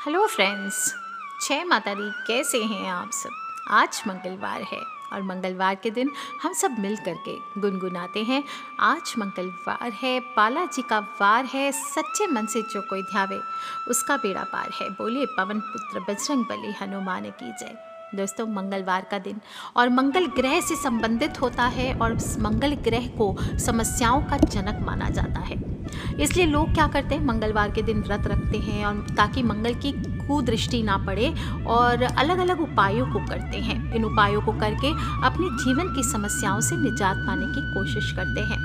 Hello friends, जय माता दी। कैसे हैं आप सब। आज मंगलवार है और मंगलवार के दिन हम सब मिल करके गुनगुनाते हैं। आज मंगलवार है, बालाजी का वार है, सच्चे मन से जो कोई ध्यावे उसका बेड़ा पार है। बोलिए पवन पुत्र बजरंग बली हनुमान की जय। दोस्तों, मंगलवार का दिन और मंगल ग्रह से संबंधित होता है और मंगल ग्रह को समस्याओं का जनक माना जाता है। इसलिए लोग क्या करते हैं, मंगलवार के दिन व्रत रखते हैं और ताकि मंगल की कुदृष्टि ना पड़े और अलग अलग उपायों को करते हैं। इन उपायों को करके अपने जीवन की समस्याओं से निजात पाने की कोशिश करते हैं।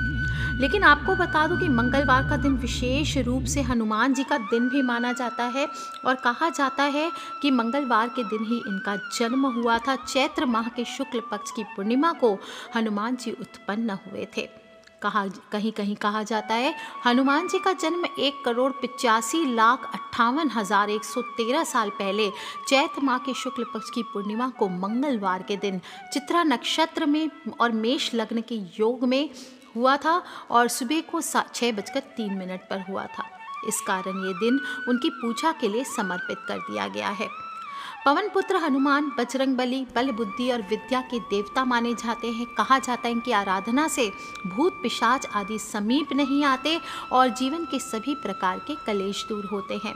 लेकिन आपको बता दूं कि मंगलवार का दिन विशेष रूप से हनुमान जी का दिन भी माना जाता है और कहा जाता है कि मंगलवार के दिन ही इनका जन्म हुआ था। चैत्र माह के शुक्ल पक्ष की पूर्णिमा को हनुमान जी उत्पन्न हुए थे। कहीं कहीं कहा जाता है हनुमान जी का जन्म 1,85,58,113 साल पहले चैत्र माह के शुक्ल पक्ष की पूर्णिमा को मंगलवार के दिन चित्रा नक्षत्र में और मेष लग्न के योग में हुआ था और सुबह को 6:03 पर हुआ था। इस कारण ये दिन उनकी पूजा के लिए समर्पित कर दिया गया है। पवन पुत्र हनुमान बजरंग बली बल बुद्धि और विद्या के देवता माने जाते हैं। कहा जाता है इनकी आराधना से भूत पिशाच आदि समीप नहीं आते और जीवन के सभी प्रकार के कलेश दूर होते हैं।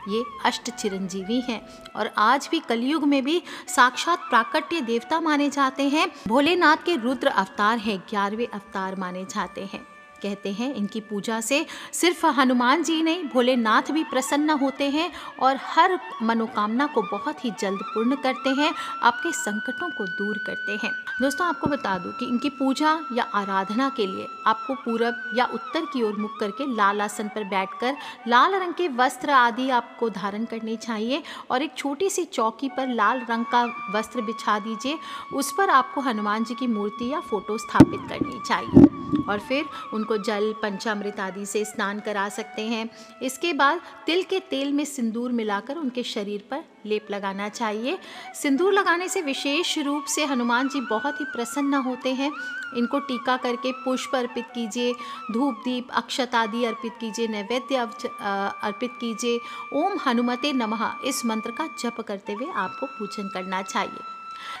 ये अष्ट चिरंजीवी हैं और आज भी कलयुग में भी साक्षात प्राकट्य देवता माने जाते हैं। भोलेनाथ के रुद्र अवतार हैं, 11वें अवतार माने जाते हैं। कहते हैं इनकी पूजा से सिर्फ हनुमान जी नहीं, भोलेनाथ भी प्रसन्न होते हैं और हर मनोकामना को बहुत ही जल्द पूर्ण करते हैं, आपके संकटों को दूर करते हैं। दोस्तों, आपको बता दूं कि इनकी पूजा या आराधना के लिए आपको पूरब या उत्तर की ओर मुख करके लाल आसन पर बैठकर लाल रंग के वस्त्र आदि आपको धारण करने चाहिए और एक छोटी सी चौकी पर लाल रंग का वस्त्र बिछा दीजिए। उस पर आपको हनुमान जी की मूर्ति या फोटो स्थापित करनी चाहिए और फिर उनको जल पंचामृत आदि से स्नान करा सकते हैं। इसके बाद तिल के तेल में सिंदूर मिलाकर उनके शरीर पर लेप लगाना चाहिए। सिंदूर लगाने से विशेष रूप से हनुमान जी बहुत ही प्रसन्न होते हैं। इनको टीका करके पुष्प अर्पित कीजिए, धूप दीप अक्षत आदि अर्पित कीजिए, नैवेद्य अर्पित कीजिए। ओम हनुमते नमः इस मंत्र का जप करते हुए आपको पूजन करना चाहिए।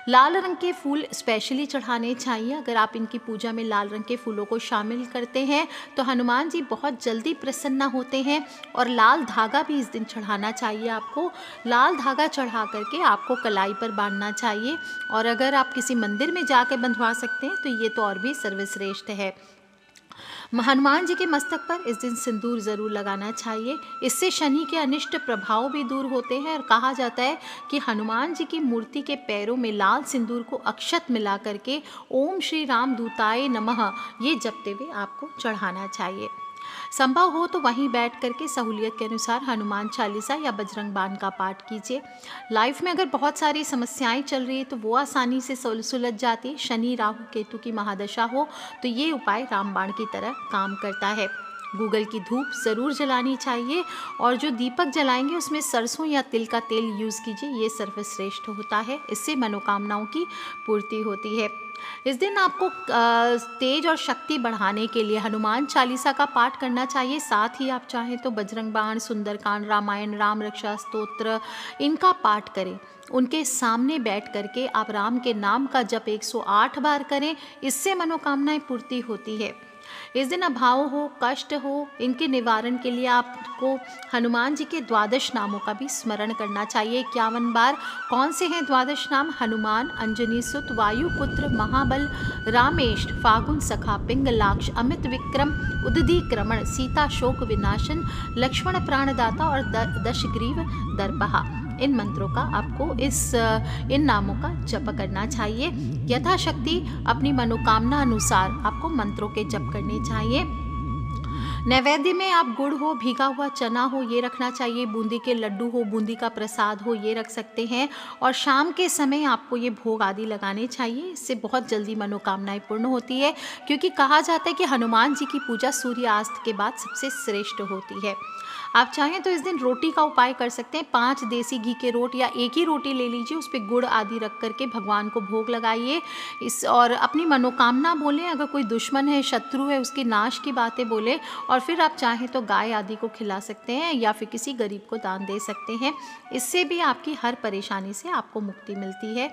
लाल रंग के फूल स्पेशली चढ़ाने चाहिए। अगर आप इनकी पूजा में लाल रंग के फूलों को शामिल करते हैं तो हनुमान जी बहुत जल्दी प्रसन्न होते हैं और लाल धागा भी इस दिन चढ़ाना चाहिए। आपको लाल धागा चढ़ा करके आपको कलाई पर बांधना चाहिए और अगर आप किसी मंदिर में जाकर बंधवा सकते हैं तो ये तो और भी सर्वश्रेष्ठ है। हनुमान जी के मस्तक पर इस दिन सिंदूर जरूर लगाना चाहिए। इससे शनि के अनिष्ट प्रभाव भी दूर होते हैं और कहा जाता है कि हनुमान जी की मूर्ति के पैरों में लाल सिंदूर को अक्षत मिला करके ओम श्री राम दूताय नमः ये जपते हुए आपको चढ़ाना चाहिए। संभव हो तो वहीं बैठ करके सहूलियत के अनुसार हनुमान चालीसा या बजरंग बाण का पाठ कीजिए। लाइफ में अगर बहुत सारी समस्याएं चल रही है तो वो आसानी से सुलझ जाती है। शनि राहु केतु की महादशा हो तो ये उपाय रामबाण की तरह काम करता है। गूगल की धूप ज़रूर जलानी चाहिए और जो दीपक जलाएंगे उसमें सरसों या तिल का तेल यूज़ कीजिए, ये सर्वश्रेष्ठ होता है। इससे मनोकामनाओं की पूर्ति होती है। इस दिन आपको तेज और शक्ति बढ़ाने के लिए हनुमान चालीसा का पाठ करना चाहिए। साथ ही आप चाहें तो बजरंग बाण, सुंदरकांड, रामायण, राम रक्षा स्तोत्र इनका पाठ करें। उनके सामने बैठ करके आप राम के नाम का जप 108 बार करें, इससे मनोकामनाएं पूर्ति होती है। इस दिन अभाव हो, कष्ट हो, इनके निवारण के लिए आपको हनुमान जी के 12 नामों का भी स्मरण करना चाहिए 51 बार। कौन से हैं 12 नाम? हनुमान, अंजनी सुत, वायुपुत्र, महाबल, रामेश, फागुन सखा, पिंगलाक्ष, अमित विक्रम, उदधी क्रमण, सीता शोक विनाशन, लक्ष्मण प्राणदाता और दशग्रीव दर्पहा। इन मंत्रों का आपको इन नामों का जप करना चाहिए। यथाशक्ति अपनी मनोकामना अनुसार आपको मंत्रों के जप करने चाहिए। नैवेद्य में आप गुड़ हो, भीगा हुआ चना हो ये रखना चाहिए, बूंदी के लड्डू हो, बूंदी का प्रसाद हो ये रख सकते हैं और शाम के समय आपको ये भोग आदि लगाने चाहिए। इससे बहुत जल्दी मनोकामनाएं पूर्ण होती है क्योंकि कहा जाता है कि हनुमान जी की पूजा सूर्यास्त के बाद सबसे श्रेष्ठ होती है। आप चाहें तो इस दिन रोटी का उपाय कर सकते हैं। 5 देसी घी के रोट या एक ही रोटी ले लीजिए, उस पे गुड़ आदि रख करके भगवान को भोग लगाइए। और अपनी मनोकामना बोलें, अगर कोई दुश्मन है, शत्रु है, उसके नाश की बातें बोलें। और फिर आप चाहें तो गाय आदि को खिला सकते हैं या फिर किसी गरीब को दान दे सकते हैं। इससे भी आपकी हर परेशानी से आपको मुक्ति मिलती है।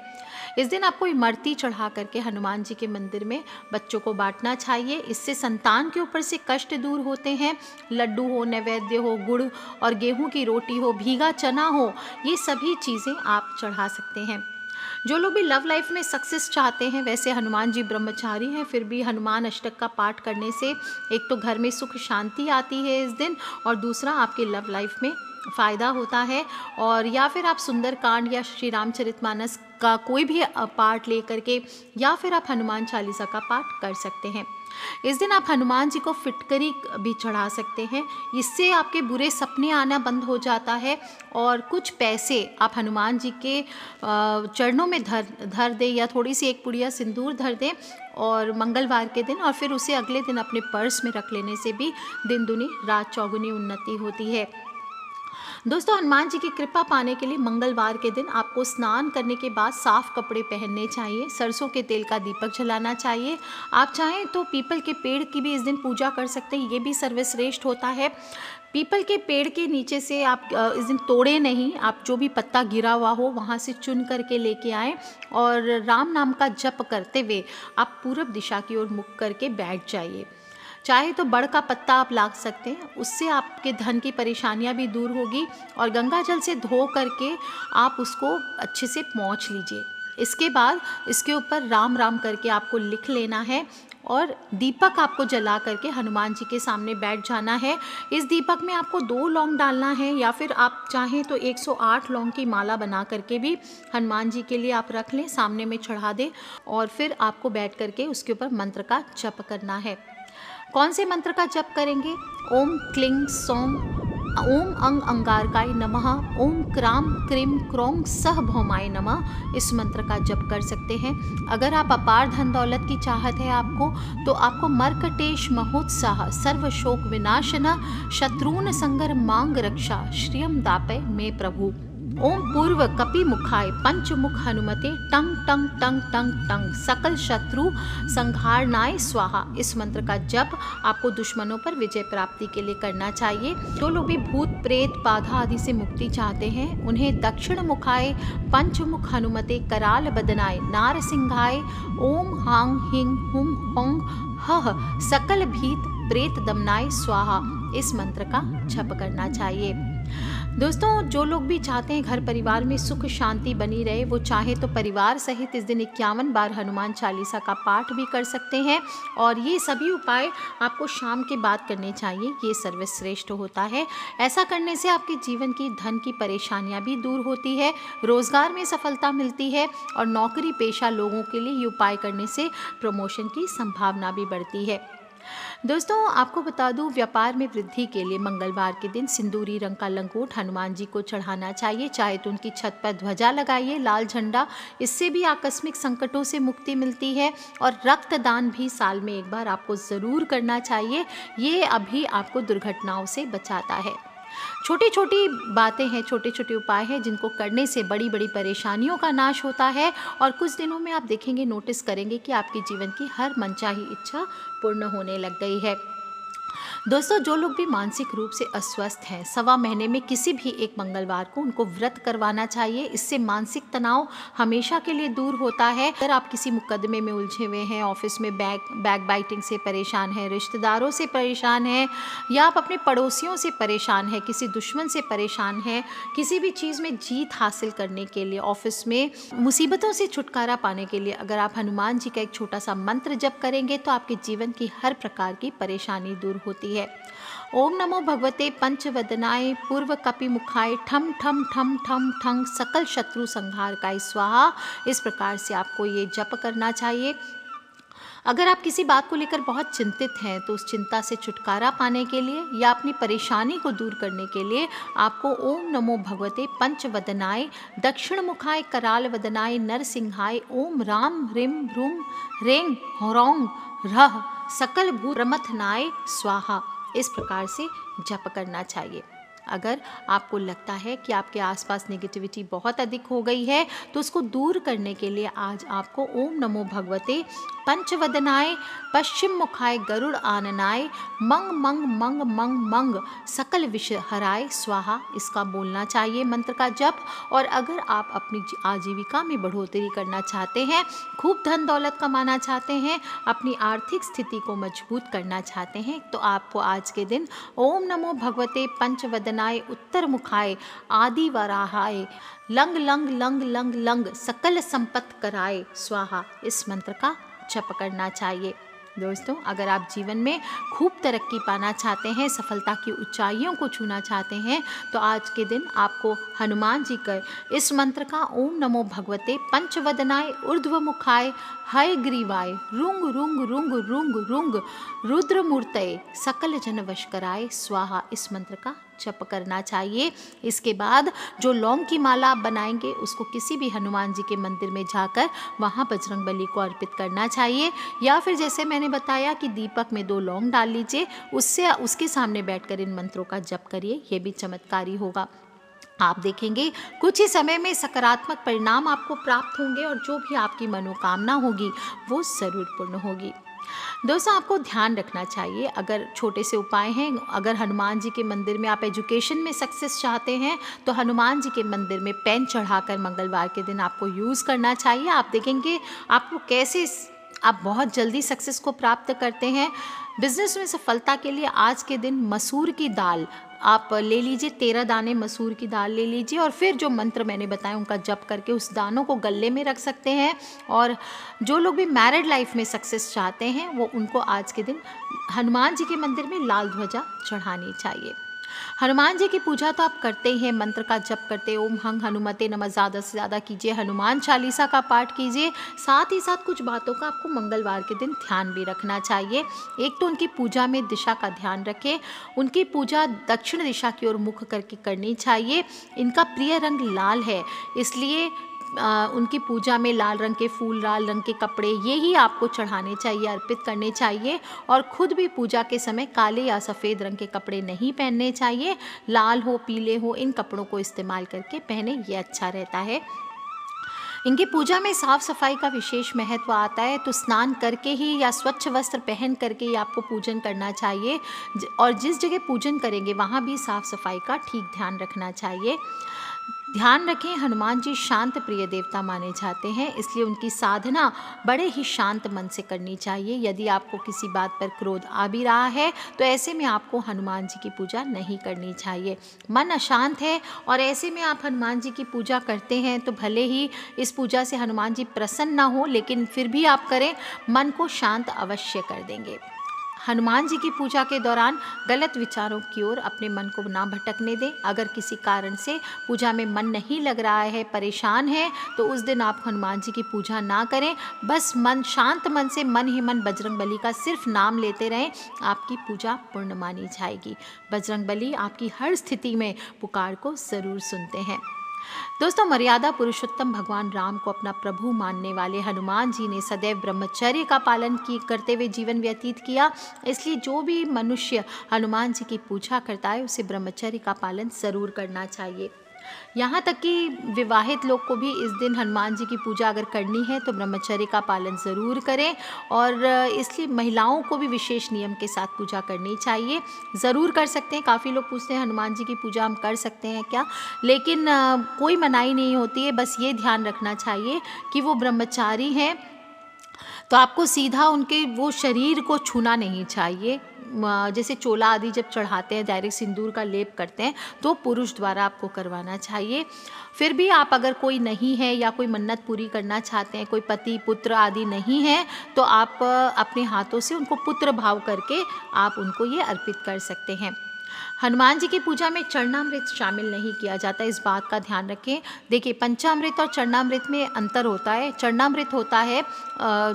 इस दिन आपको इमरती चढ़ा करके हनुमान जी के मंदिर में बच्चों को बांटना चाहिए। इससे संतान के ऊपर से कष्ट दूर होते हैं। लड्डू हो, नैवेद्य हो, गुड़ और गेहूं की रोटी हो, भीगा चना हो, ये सभी चीज़ें आप चढ़ा सकते हैं। जो लोग भी लव लाइफ में सक्सेस चाहते हैं, वैसे हनुमान जी ब्रह्मचारी हैं, फिर भी हनुमान अष्टक का पाठ करने से एक तो घर में सुख शांति आती है इस दिन, और दूसरा आपके लव लाइफ में फ़ायदा होता है। और या फिर आप सुंदरकांड या श्री रामचरितमानस का कोई भी पाठ ले करके या फिर आप हनुमान चालीसा का पाठ कर सकते हैं। इस दिन आप हनुमान जी को फिटकरी भी चढ़ा सकते हैं। इससे आपके बुरे सपने आना बंद हो जाता है। और कुछ पैसे आप हनुमान जी के चरणों में धर दें या थोड़ी सी एक पुड़िया सिंदूर धर दें और मंगलवार के दिन, और फिर उसे अगले दिन अपने पर्स में रख लेने से भी दिन दुनी रात चौगुनी उन्नति होती है। दोस्तों, हनुमान जी की कृपा पाने के लिए मंगलवार के दिन आपको स्नान करने के बाद साफ कपड़े पहनने चाहिए, सरसों के तेल का दीपक जलाना चाहिए। आप चाहें तो पीपल के पेड़ की भी इस दिन पूजा कर सकते हैं, ये भी सर्वश्रेष्ठ होता है। पीपल के पेड़ के नीचे से आप इस दिन तोड़े नहीं, आप जो भी पत्ता गिरा हुआ हो वहाँ से चुन करके लेके आएँ और राम नाम का जप करते हुए आप पूरब दिशा की ओर मुख करके बैठ जाइए। चाहे तो बड़ का पत्ता आप ला सकते हैं, उससे आपके धन की परेशानियां भी दूर होगी। और गंगा जल से धो करके आप उसको अच्छे से पोंछ लीजिए। इसके बाद इसके ऊपर राम राम करके आपको लिख लेना है और दीपक आपको जला करके हनुमान जी के सामने बैठ जाना है। इस दीपक में आपको 2 लौंग डालना है या फिर आप चाहें तो 108 लौंग की माला बना करके भी हनुमान जी के लिए आप रख लें, सामने में चढ़ा दें और फिर आपको बैठ करके उसके ऊपर मंत्र का जप करना है। कौन से मंत्र का जप करेंगे? ओम क्लीं सौं ओम अंग अंगारकाय नमः, ओम क्राम क्रीम क्रोंग सह भौमाय नमः, इस मंत्र का जप कर सकते हैं। अगर आप अपार धन दौलत की चाहत है आपको, तो आपको मर्कटेश महोत्साह सर्व शोक विनाशना शत्रुन संगर मांग रक्षा श्रियम दापय में प्रभु। ओम पूर्व कपि मुखाय पंचमुख हनुमते टंग टंग टंग टंग टंग सकल शत्रु संहारनाय स्वाहा, इस मंत्र का जप आपको दुश्मनों पर विजय प्राप्ति के लिए करना चाहिए। जो लोग भी भूत प्रेत बाधा आदि से मुक्ति चाहते हैं, उन्हें दक्षिण मुखाय पंचमुख हनुमते कराल बदनाय नारसिंहाय ओम हांग हिंग हुम होंग हह सकल भीत प्रेत दमनाय स्वाहा, इस मंत्र का जप करना चाहिए। दोस्तों, जो लोग भी चाहते हैं घर परिवार में सुख शांति बनी रहे, वो चाहे तो परिवार सहित इस दिन 51 बार हनुमान चालीसा का पाठ भी कर सकते हैं। और ये सभी उपाय आपको शाम के बाद करने चाहिए, ये सर्वश्रेष्ठ होता है। ऐसा करने से आपके जीवन की धन की परेशानियां भी दूर होती है, रोजगार में सफलता मिलती है और नौकरी पेशा लोगों के लिए ये उपाय करने से प्रमोशन की संभावना भी बढ़ती है। दोस्तों, आपको बता दूं, व्यापार में वृद्धि के लिए मंगलवार के दिन सिंदूरी रंग का लंगोट हनुमान जी को चढ़ाना चाहिए। चाहे तो उनकी छत पर ध्वजा लगाइए, लाल झंडा, इससे भी आकस्मिक संकटों से मुक्ति मिलती है। और रक्तदान भी साल में एक बार आपको ज़रूर करना चाहिए, ये अभी आपको दुर्घटनाओं से बचाता है। छोटी छोटी बातें हैं, छोटे छोटे उपाय हैं जिनको करने से बड़ी बड़ी परेशानियों का नाश होता है और कुछ दिनों में आप देखेंगे, नोटिस करेंगे कि आपके जीवन की हर मनचाही इच्छा पूर्ण होने लग गई है। दोस्तों, जो लोग भी मानसिक रूप से अस्वस्थ हैं, 1.25 महीने में किसी भी एक मंगलवार को उनको व्रत करवाना चाहिए। इससे मानसिक तनाव हमेशा के लिए दूर होता है। अगर आप किसी मुकदमे में उलझे हुए हैं, ऑफिस में बैक बाइटिंग से परेशान हैं, रिश्तेदारों से परेशान हैं, या आप अपने पड़ोसियों से परेशान हैं, किसी दुश्मन से परेशान हैं, किसी भी चीज़ में जीत हासिल करने के लिए, ऑफिस में मुसीबतों से छुटकारा पाने के लिए अगर आप हनुमान जी का एक छोटा सा मंत्र जप करेंगे तो आपके जीवन की हर प्रकार की परेशानी दूर होती है। ओम नमो भगवते पंचवदनाय पूर्व कपि मुखाय ठम ठम ठम ठम ठंग सकल शत्रु संहारकाय स्वाहा, इस प्रकार से आपको ये जप करना चाहिए। अगर आप किसी बात को लेकर बहुत चिंतित हैं तो उस चिंता से छुटकारा पाने के लिए या अपनी परेशानी को दूर करने के लिए आपको ओम नमो भगवते पंचवदनाय दक्षिण मुखाय कराल वदनाय नरसिंहाय ओम राम ह्रीम ह्रूम ह्रेंग ह्रौंग रह सकल भू प्रमथनाय स्वाहा, इस प्रकार से जप करना चाहिए। अगर आपको लगता है कि आपके आसपास नेगेटिविटी बहुत अधिक हो गई है तो उसको दूर करने के लिए आज आपको ओम नमो भगवते पंचवदनाय पश्चिम मुखाय गरुड़ आननाय मंग मंग मंग मंग मंग सकल विष हराय स्वाहा इसका बोलना चाहिए मंत्र का जप। और अगर आप अपनी आजीविका में बढ़ोतरी करना चाहते हैं, खूब धन दौलत कमाना चाहते हैं, अपनी आर्थिक स्थिति को मजबूत करना चाहते हैं, तो आपको आज के दिन ओम नमो भगवते पंचवदनाय उत्तर मुखाय आदि वराहाय लंग लंग लंग लंग लंग सकल संपत्त कराए स्वाहा इस मंत्र का जप करना चाहिए। दोस्तों, अगर आप जीवन में खूब तरक्की पाना चाहते हैं, सफलता की ऊंचाइयों को छूना चाहते हैं, तो आज के दिन आपको हनुमान जी का इस मंत्र का ओम नमो भगवते पंचवदनाय ऊर्ध्वमुखाय हय ग्रीवाय रुंग रुंग रुंग रुंग रुंग रुद्रमूर्तये सकल जन वश कराए स्वाहा इस मंत्र का जप करना चाहिए। इसके बाद जो लौंग की माला आप बनाएंगे उसको किसी भी हनुमान जी के मंदिर में जाकर वहाँ बजरंगबली को अर्पित करना चाहिए, या फिर जैसे मैंने बताया कि दीपक में 2 लौंग डाल लीजिए, उसके सामने बैठकर इन मंत्रों का जप करिए, ये भी चमत्कारी होगा। आप देखेंगे कुछ ही समय में सकारात्मक परिणाम आपको प्राप्त होंगे और जो भी आपकी मनोकामना होगी वो जरूर पूर्ण होगी। दोस्तों, आपको ध्यान रखना चाहिए, अगर छोटे से उपाय हैं, अगर हनुमान जी के मंदिर में आप एजुकेशन में सक्सेस चाहते हैं तो हनुमान जी के मंदिर में पेन चढ़ाकर मंगलवार के दिन आपको यूज़ करना चाहिए। आप देखेंगे आपको कैसे आप बहुत जल्दी सक्सेस को प्राप्त करते हैं। बिजनेस में सफलता के लिए आज के दिन मसूर की दाल आप ले लीजिए, 13 दाने मसूर की दाल ले लीजिए और फिर जो मंत्र मैंने बताया उनका जप करके उस दानों को गले में रख सकते हैं। और जो लोग भी मैरिड लाइफ में सक्सेस चाहते हैं वो उनको आज के दिन हनुमान जी के मंदिर में लाल ध्वजा चढ़ानी चाहिए। हनुमान जी की पूजा तो आप करते ही हैं, मंत्र का जप करते ओम हंग हनुमते नमः ज़्यादा से ज़्यादा कीजिए, हनुमान चालीसा का पाठ कीजिए। साथ ही साथ कुछ बातों का आपको मंगलवार के दिन ध्यान भी रखना चाहिए। एक तो उनकी पूजा में दिशा का ध्यान रखें, उनकी पूजा दक्षिण दिशा की ओर मुख करके करनी चाहिए। इनका प्रिय रंग लाल है, इसलिए उनकी पूजा में लाल रंग के फूल, लाल रंग के कपड़े ये ही आपको चढ़ाने चाहिए, अर्पित करने चाहिए। और खुद भी पूजा के समय काले या सफ़ेद रंग के कपड़े नहीं पहनने चाहिए, लाल हो पीले हो इन कपड़ों को इस्तेमाल करके पहने, ये अच्छा रहता है। इनकी पूजा में साफ़ सफाई का विशेष महत्व आता है, तो स्नान करके ही या स्वच्छ वस्त्र पहन करके ही आपको पूजन करना चाहिए और जिस जगह पूजन करेंगे वहाँ भी साफ़ सफाई का ठीक ध्यान रखना चाहिए। ध्यान रखें, हनुमान जी शांत प्रिय देवता माने जाते हैं, इसलिए उनकी साधना बड़े ही शांत मन से करनी चाहिए। यदि आपको किसी बात पर क्रोध आ भी रहा है तो ऐसे में आपको हनुमान जी की पूजा नहीं करनी चाहिए। मन अशांत है और ऐसे में आप हनुमान जी की पूजा करते हैं तो भले ही इस पूजा से हनुमान जी प्रसन्न ना हो, लेकिन फिर भी आप करें, मन को शांत अवश्य कर देंगे। हनुमान जी की पूजा के दौरान गलत विचारों की ओर अपने मन को ना भटकने दें। अगर किसी कारण से पूजा में मन नहीं लग रहा है, परेशान है, तो उस दिन आप हनुमान जी की पूजा ना करें। बस मन शांत मन से मन ही मन बजरंगबली का सिर्फ नाम लेते रहें, आपकी पूजा पूर्ण मानी जाएगी। बजरंगबली आपकी हर स्थिति में पुकार को ज़रूर सुनते हैं। दोस्तों, मर्यादा पुरुषोत्तम भगवान राम को अपना प्रभु मानने वाले हनुमान जी ने सदैव ब्रह्मचर्य का पालन करते हुए जीवन व्यतीत किया, इसलिए जो भी मनुष्य हनुमान जी की पूजा करता है उसे ब्रह्मचर्य का पालन ज़रूर करना चाहिए। यहाँ तक कि विवाहित लोग को भी इस दिन हनुमान जी की पूजा अगर करनी है तो ब्रह्मचर्य का पालन ज़रूर करें, और इसलिए महिलाओं को भी विशेष नियम के साथ पूजा करनी चाहिए। ज़रूर कर सकते हैं, काफ़ी लोग पूछते हैं हनुमान जी की पूजा हम कर सकते हैं क्या, लेकिन कोई मनाही नहीं होती है। बस ये ध्यान रखना चाहिए कि वो ब्रह्मचारी हैं तो आपको सीधा उनके वो शरीर को छूना नहीं चाहिए। जैसे चोला आदि जब चढ़ाते हैं, डायरेक्ट सिंदूर का लेप करते हैं, तो पुरुष द्वारा आपको करवाना चाहिए। फिर भी आप अगर कोई नहीं है या कोई मन्नत पूरी करना चाहते हैं, कोई पति पुत्र आदि नहीं है, तो आप अपने हाथों से उनको पुत्र भाव करके आप उनको ये अर्पित कर सकते हैं। हनुमान जी की पूजा में चरणामृत शामिल नहीं किया जाता, इस बात का ध्यान रखें। देखिए, पंचामृत और चरणामृत में अंतर होता है। चरणामृत होता है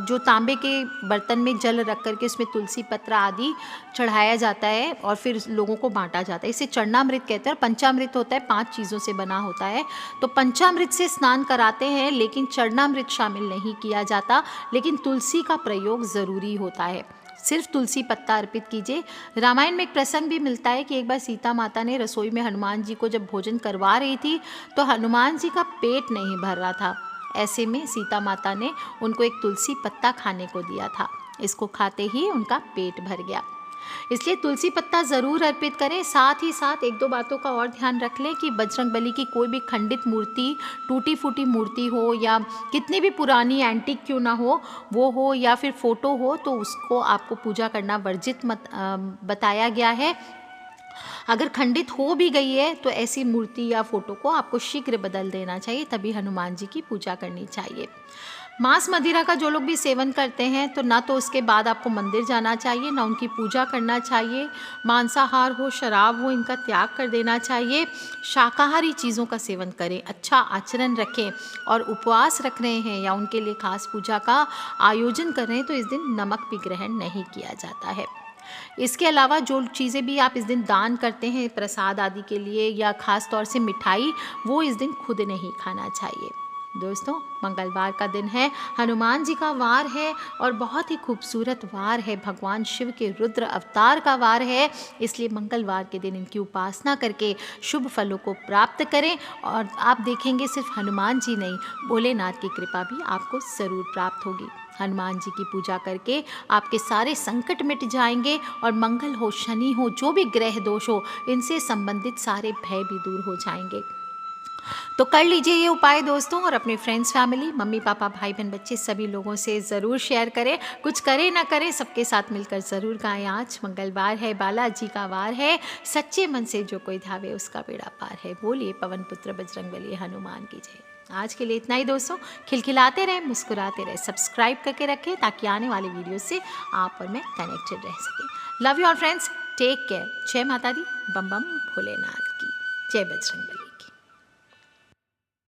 जो तांबे के बर्तन में जल रख करके उसमें तुलसी पत्र आदि चढ़ाया जाता है और फिर लोगों को बांटा जाता है, इसे चरणामृत कहते हैं। पंचामृत होता है 5 चीज़ों से बना होता है, तो पंचामृत से स्नान कराते हैं, लेकिन चरणामृत शामिल नहीं किया जाता। लेकिन तुलसी का प्रयोग ज़रूरी होता है। सिर्फ तुलसी पत्ता अर्पित कीजिए। रामायण में एक प्रसंग भी मिलता है कि एक बार सीता माता ने रसोई में हनुमान जी को जब भोजन करवा रही थी तो हनुमान जी का पेट नहीं भर रहा था। ऐसे में सीता माता ने उनको एक तुलसी पत्ता खाने को दिया था। इसको खाते ही उनका पेट भर गया। इसलिए तुलसी पत्ता ज़रूर अर्पित करें। साथ ही साथ एक दो बातों का और ध्यान रख लें कि बजरंगबली की कोई भी खंडित मूर्ति, टूटी फूटी मूर्ति हो या कितनी भी पुरानी एंटीक क्यों ना हो वो हो, या फिर फ़ोटो हो, तो उसको आपको पूजा करना वर्जित मत बताया गया है। अगर खंडित हो भी गई है तो ऐसी मूर्ति या फोटो को आपको शीघ्र बदल देना चाहिए, तभी हनुमान जी की पूजा करनी चाहिए। मांस मदिरा का जो लोग भी सेवन करते हैं तो ना तो उसके बाद आपको मंदिर जाना चाहिए, ना उनकी पूजा करना चाहिए। मांसाहार हो, शराब हो, इनका त्याग कर देना चाहिए। शाकाहारी चीज़ों का सेवन करें, अच्छा आचरण रखें, और उपवास रख रहे हैं या उनके लिए खास पूजा का आयोजन कर रहे हैं तो इस दिन नमक भी ग्रहण नहीं किया जाता है। इसके अलावा जो चीज़ें भी आप इस दिन दान करते हैं प्रसाद आदि के लिए या ख़ास तौर से मिठाई, वो इस दिन खुद नहीं खाना चाहिए। दोस्तों, मंगलवार का दिन है, हनुमान जी का वार है और बहुत ही खूबसूरत वार है। भगवान शिव के रुद्र अवतार का वार है, इसलिए मंगलवार के दिन इनकी उपासना करके शुभ फलों को प्राप्त करें। और आप देखेंगे सिर्फ हनुमान जी नहीं, भोलेनाथ की कृपा भी आपको ज़रूर प्राप्त होगी। हनुमान जी की पूजा करके आपके सारे संकट मिट जाएंगे और मंगल हो, शनि हो, जो भी ग्रह दोष हो, इनसे संबंधित सारे भय भी दूर हो जाएंगे। तो कर लीजिए ये उपाय दोस्तों, और अपने फ्रेंड्स, फैमिली, मम्मी पापा, भाई बहन, बच्चे सभी लोगों से ज़रूर शेयर करें। कुछ करें ना करें, सबके साथ मिलकर ज़रूर गाएं। आज मंगलवार है, बालाजी का वार है, सच्चे मन से जो कोई धावे उसका बेड़ा पार है। बोलिए पवन पुत्र बजरंगबली हनुमान की जय। आज के लिए इतना ही दोस्तों। खिलखिलाते रहें, मुस्कुराते रहें, सब्सक्राइब करके रखें ताकि आने वाले वीडियो से आप और मैं कनेक्टेड रह सकें। Love you all friends, take care. जय माता दी, बम बम भोलेनाथ की जय, बजरंगबली।